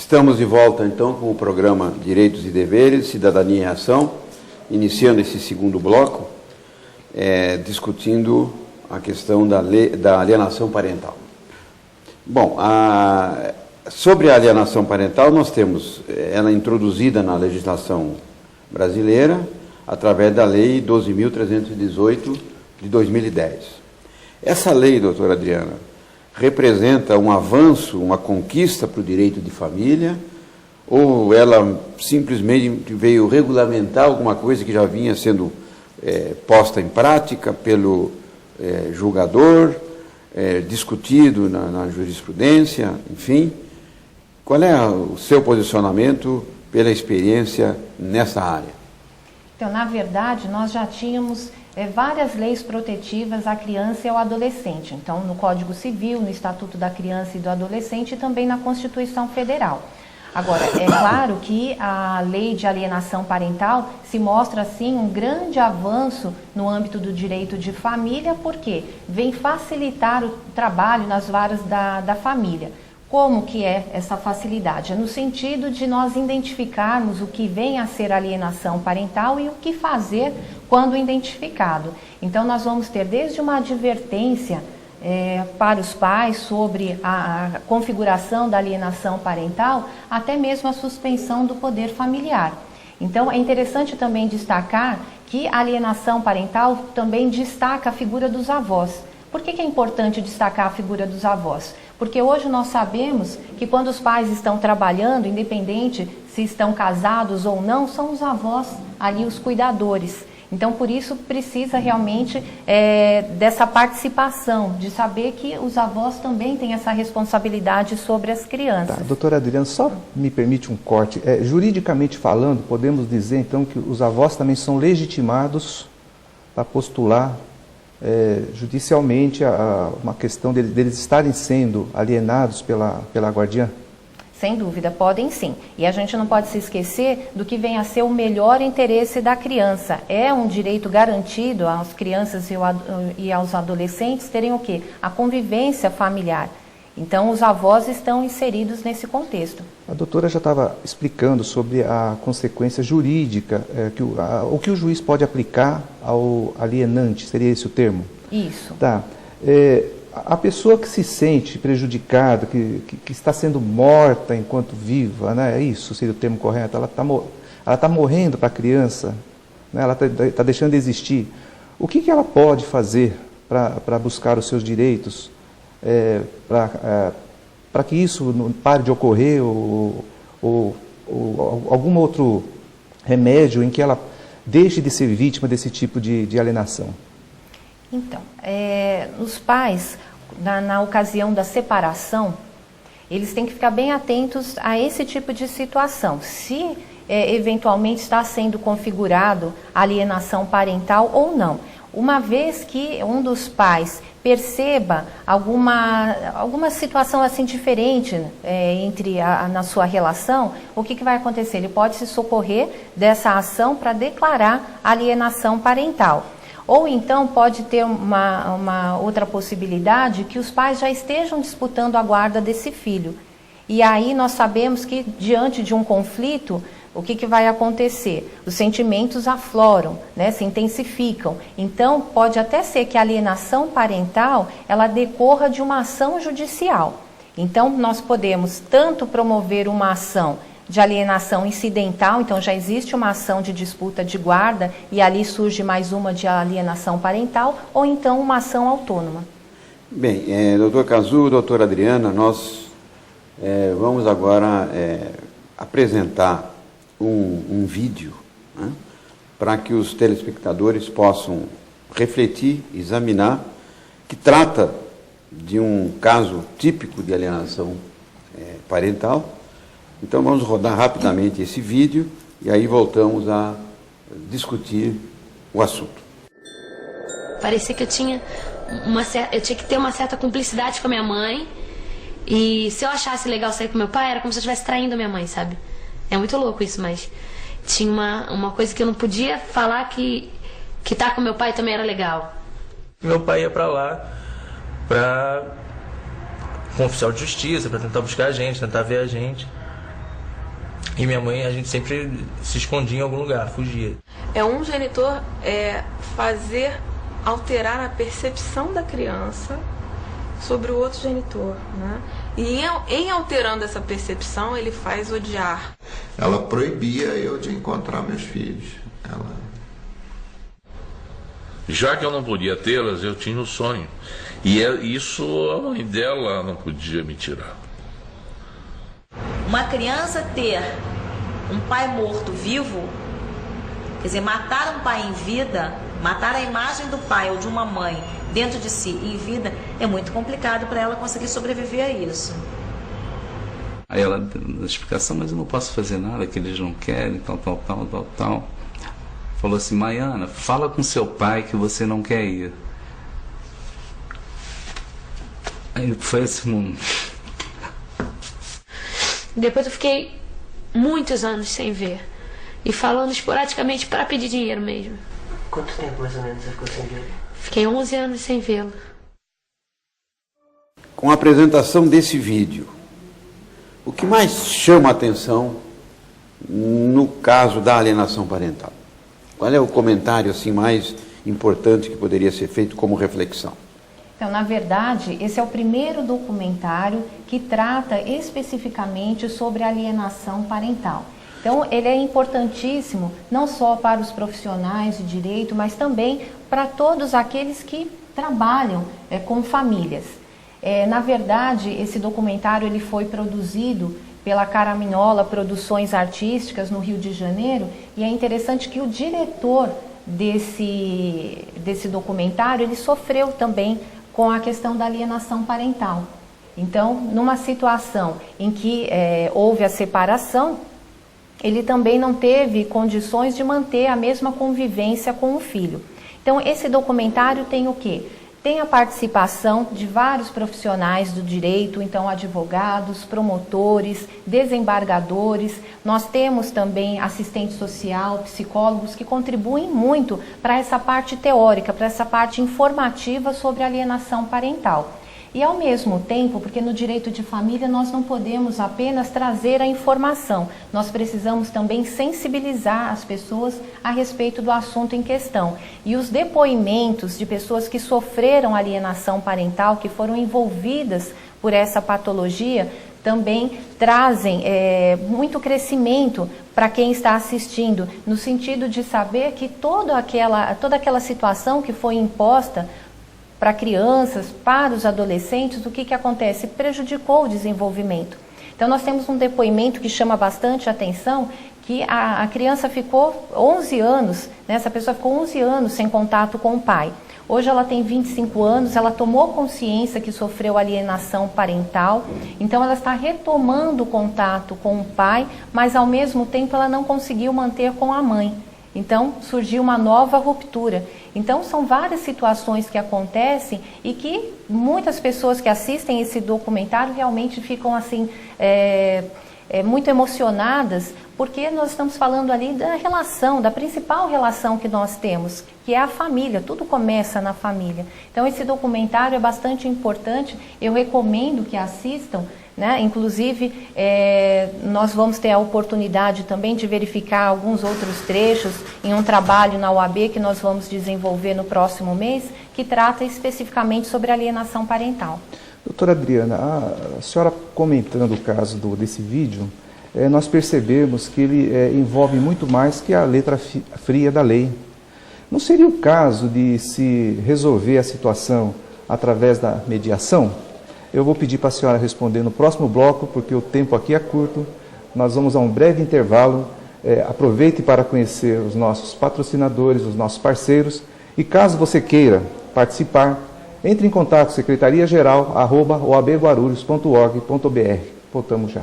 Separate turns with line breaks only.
Estamos de volta, então, com o programa Direitos e Deveres, Cidadania em Ação, iniciando esse segundo bloco, discutindo a questão da alienação parental. Bom, sobre a alienação parental, nós temos ela introduzida na legislação brasileira através da Lei 12.318 de 2010. Essa lei, doutora Adriana, representa um avanço, uma conquista para o direito de família, ou ela simplesmente veio regulamentar alguma coisa que já vinha sendo posta em prática pelo julgador, discutido na jurisprudência, enfim? Qual é o seu posicionamento pela experiência nessa área?
Então, na verdade, nós já tínhamos várias leis protetivas à criança e ao adolescente. Então, no Código Civil, no Estatuto da Criança e do Adolescente e também na Constituição Federal. Agora, é claro que a lei de alienação parental se mostra, assim, um grande avanço no âmbito do direito de família, porque vem facilitar o trabalho nas varas da família. Como que é essa facilidade? É no sentido de nós identificarmos o que vem a ser alienação parental e o que fazer quando identificado. Então, nós vamos ter desde uma advertência para os pais sobre a configuração da alienação parental, até mesmo a suspensão do poder familiar. Então, é interessante também destacar que a alienação parental também destaca a figura dos avós. Por que é importante destacar a figura dos avós? Porque hoje nós sabemos que quando os pais estão trabalhando, independente se estão casados ou não, são os avós ali os cuidadores. Então, por isso, precisa realmente dessa participação, de saber que os avós também têm essa responsabilidade sobre as crianças.
Tá, doutora Adriana, só me permite um corte. Juridicamente falando, podemos dizer então que os avós também são legitimados para postular judicialmente uma questão deles estarem sendo alienados pela guardiã?
Sem dúvida, podem sim. E a gente não pode se esquecer do que vem a ser o melhor interesse da criança. É um direito garantido às crianças e aos adolescentes terem o quê? A convivência familiar. Então, os avós estão inseridos nesse contexto.
A doutora já estava explicando sobre a consequência jurídica, o que o juiz pode aplicar ao alienante, seria esse o termo?
Isso. Tá.
A pessoa que se sente prejudicada, que está sendo morta enquanto viva, né? Isso seria o termo correto, ela está morrendo para a criança, né? Ela está deixando de existir. O que ela pode fazer para buscar os seus direitos? Para que isso não pare de ocorrer ou algum outro remédio em que ela deixe de ser vítima desse tipo de alienação?
Então, os pais, na ocasião da separação, eles têm que ficar bem atentos a esse tipo de situação. Se eventualmente está sendo configurado alienação parental ou não. Uma vez que um dos pais perceba alguma situação assim diferente na sua relação, o que vai acontecer? Ele pode se socorrer dessa ação para declarar alienação parental. Ou então pode ter uma outra possibilidade que os pais já estejam disputando a guarda desse filho. E aí nós sabemos que diante de um conflito, o que vai acontecer? Os sentimentos afloram, né, se intensificam. Então, pode até ser que a alienação parental, ela decorra de uma ação judicial. Então, nós podemos tanto promover uma ação de alienação incidental, então já existe uma ação de disputa de guarda e ali surge mais uma de alienação parental, ou então uma ação autônoma.
Bem, doutor Cazu, doutora Adriana, nós vamos agora apresentar um vídeo, né, para que os telespectadores possam refletir, examinar, que trata de um caso típico de alienação parental. Então vamos rodar rapidamente esse vídeo e aí voltamos a discutir o assunto.
Parecia que eu tinha que ter uma certa cumplicidade com a minha mãe, e se eu achasse legal sair com meu pai, era como se eu estivesse traindo a minha mãe, sabe? É muito louco isso, mas tinha uma coisa que eu não podia falar, que tá com meu pai também era legal.
Meu pai ia pra lá com um oficial de justiça, pra tentar buscar a gente, tentar ver a gente. E minha mãe, a gente sempre se escondia em algum lugar, fugia.
Um genitor alterar a percepção da criança sobre o outro genitor, né? E em alterando essa percepção, ele faz odiar.
Ela proibia eu de encontrar meus filhos.
Já que eu não podia tê-las, eu tinha o sonho. E isso a mãe dela não podia me tirar.
Uma criança ter um pai morto vivo, quer dizer, matar um pai em vida, matar a imagem do pai ou de uma mãe dentro de si em vida, é muito complicado para ela conseguir sobreviver a isso.
Aí ela deu a explicação, mas eu não posso fazer nada, que eles não querem, tal. Falou assim, Maiana, fala com seu pai que você não quer ir. Aí foi assim...
Depois eu fiquei muitos anos sem ver. E falando esporadicamente para pedir dinheiro mesmo.
Quanto tempo mais ou menos você ficou sem ver?
Fiquei 11 anos sem vê-lo.
Com a apresentação desse vídeo, o que mais chama a atenção no caso da alienação parental? Qual é o comentário assim, mais importante que poderia ser feito como reflexão?
Então, na verdade, esse é o primeiro documentário que trata especificamente sobre alienação parental. Então, ele é importantíssimo não só para os profissionais de direito, mas também para todos aqueles que trabalham com famílias. Na verdade, esse documentário ele foi produzido pela Caraminhola Produções Artísticas, no Rio de Janeiro, e é interessante que o diretor desse documentário, ele sofreu também com a questão da alienação parental. Então, numa situação em que houve a separação, ele também não teve condições de manter a mesma convivência com o filho. Então, esse documentário tem o quê? Tem a participação de vários profissionais do direito, então advogados, promotores, desembargadores. Nós temos também assistente social, psicólogos que contribuem muito para essa parte teórica, para essa parte informativa sobre alienação parental. E ao mesmo tempo, porque no direito de família nós não podemos apenas trazer a informação, nós precisamos também sensibilizar as pessoas a respeito do assunto em questão. E os depoimentos de pessoas que sofreram alienação parental, que foram envolvidas por essa patologia, também trazem muito crescimento para quem está assistindo, no sentido de saber que toda aquela situação que foi imposta para crianças, para os adolescentes, o que acontece? Prejudicou o desenvolvimento. Então, nós temos um depoimento que chama bastante atenção, que a criança ficou 11 anos, né? Essa pessoa ficou 11 anos sem contato com o pai. Hoje ela tem 25 anos, ela tomou consciência que sofreu alienação parental, então ela está retomando o contato com o pai, mas ao mesmo tempo ela não conseguiu manter com a mãe. Então, surgiu uma nova ruptura. Então, são várias situações que acontecem e que muitas pessoas que assistem esse documentário realmente ficam assim, muito emocionadas, porque nós estamos falando ali da relação, da principal relação que nós temos, que é a família, tudo começa na família. Então, esse documentário é bastante importante, eu recomendo que assistam, né? Inclusive, nós vamos ter a oportunidade também de verificar alguns outros trechos em um trabalho na UAB que nós vamos desenvolver no próximo mês, que trata especificamente sobre alienação parental.
Doutora Adriana, a senhora comentando o caso desse vídeo, nós percebemos que ele envolve muito mais que a letra fria da lei. Não seria o caso de se resolver a situação através da mediação? Eu vou pedir para a senhora responder no próximo bloco, porque o tempo aqui é curto. Nós vamos a um breve intervalo. Aproveite para conhecer os nossos patrocinadores, os nossos parceiros. E caso você queira participar, entre em contato secretariageral@oabguarulhos.org.br. Voltamos já.